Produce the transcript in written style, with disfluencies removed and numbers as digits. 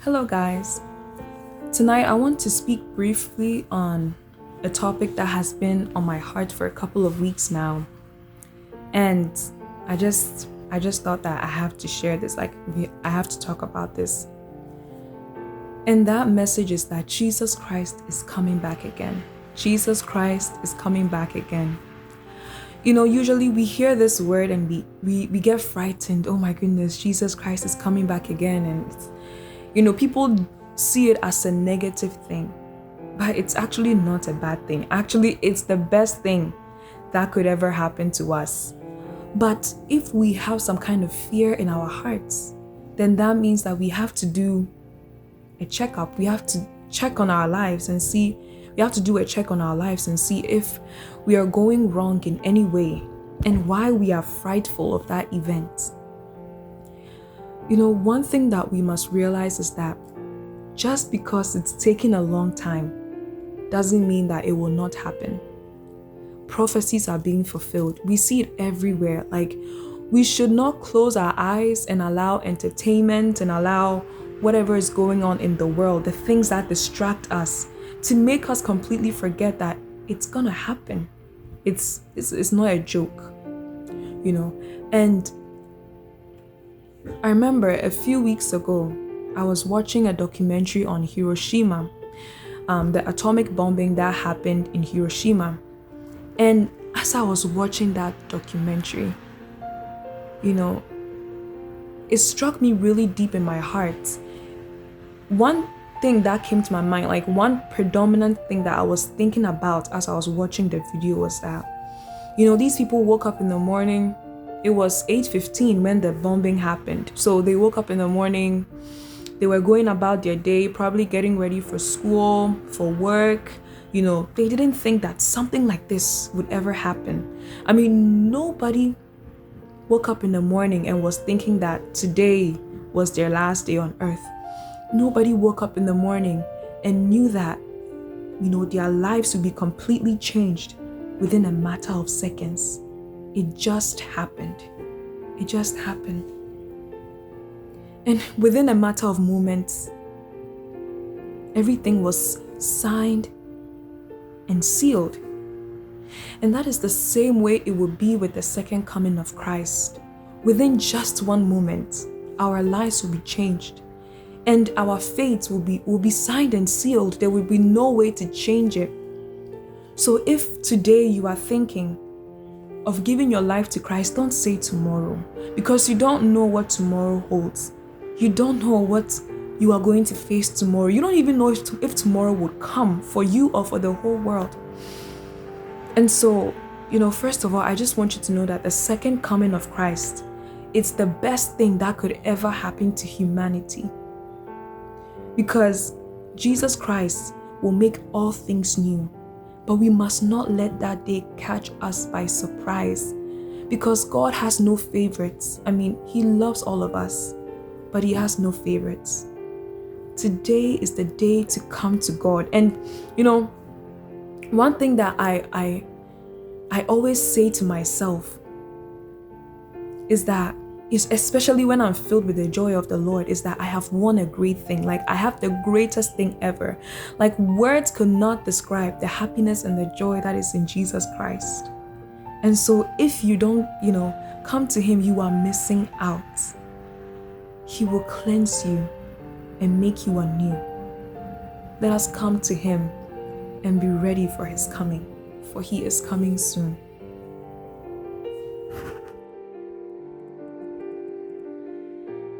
Hello, guys. Tonight, I want to speak briefly on a topic that has been on my heart for a couple of weeks now, and I just thought that I have to share this. I have to talk about this. And that message is that Jesus Christ is coming back again. Jesus Christ is coming back again. Usually we hear this word and we get frightened. Oh my goodness, Jesus Christ is coming back again, and people see it as a negative thing, but it's actually not a bad thing. Actually, it's the best thing that could ever happen to us. But if we have some kind of fear in our hearts, then that means that we have to do a checkup. We have to check on our lives and see, we have to do a check on our lives and see if we are going wrong in any way and why we are frightful of that event. One thing that we must realize is that just because it's taking a long time doesn't mean that it will not happen. Prophecies are being fulfilled. We see it everywhere. We should not close our eyes and allow entertainment and allow whatever is going on in the world, the things that distract us, to make us completely forget that it's gonna happen. It's not a joke, And I remember a few weeks ago, I was watching a documentary on Hiroshima, the atomic bombing that happened in Hiroshima. And as I was watching that documentary, it struck me really deep in my heart. One thing that came to my mind, one predominant thing that I was thinking about as I was watching the video was that, these people woke up in the morning. It was 8:15 when the bombing happened. So they woke up in the morning, they were going about their day, probably getting ready for school, for work. They didn't think that something like this would ever happen. I mean, nobody woke up in the morning and was thinking that today was their last day on earth. Nobody woke up in the morning and knew that, their lives would be completely changed within a matter of seconds. It just happened. It just happened. And within a matter of moments, everything was signed and sealed. And that is the same way it will be with the second coming of Christ. Within just one moment, our lives will be changed. And our fates will be signed and sealed. There will be no way to change it. So if today you are thinking of giving your life to Christ, don't say tomorrow, because you don't know what tomorrow holds. You don't know what you are going to face tomorrow. You don't even know if tomorrow would come for you or for the whole world. And so, first of all, I just want you to know that the second coming of Christ, it's the best thing that could ever happen to humanity. Because Jesus Christ will make all things new. But we must not let that day catch us by surprise, because God has no favorites. I mean, He loves all of us, but He has no favorites. Today is the day to come to God. And, one thing that I always say to myself is that, especially when I'm filled with the joy of the Lord, is that I have won a great thing. I have the greatest thing ever. Words could not describe the happiness and the joy that is in Jesus Christ. And so if you don't, come to Him, you are missing out. He will cleanse you and make you anew. Let us come to Him and be ready for His coming, for He is coming soon.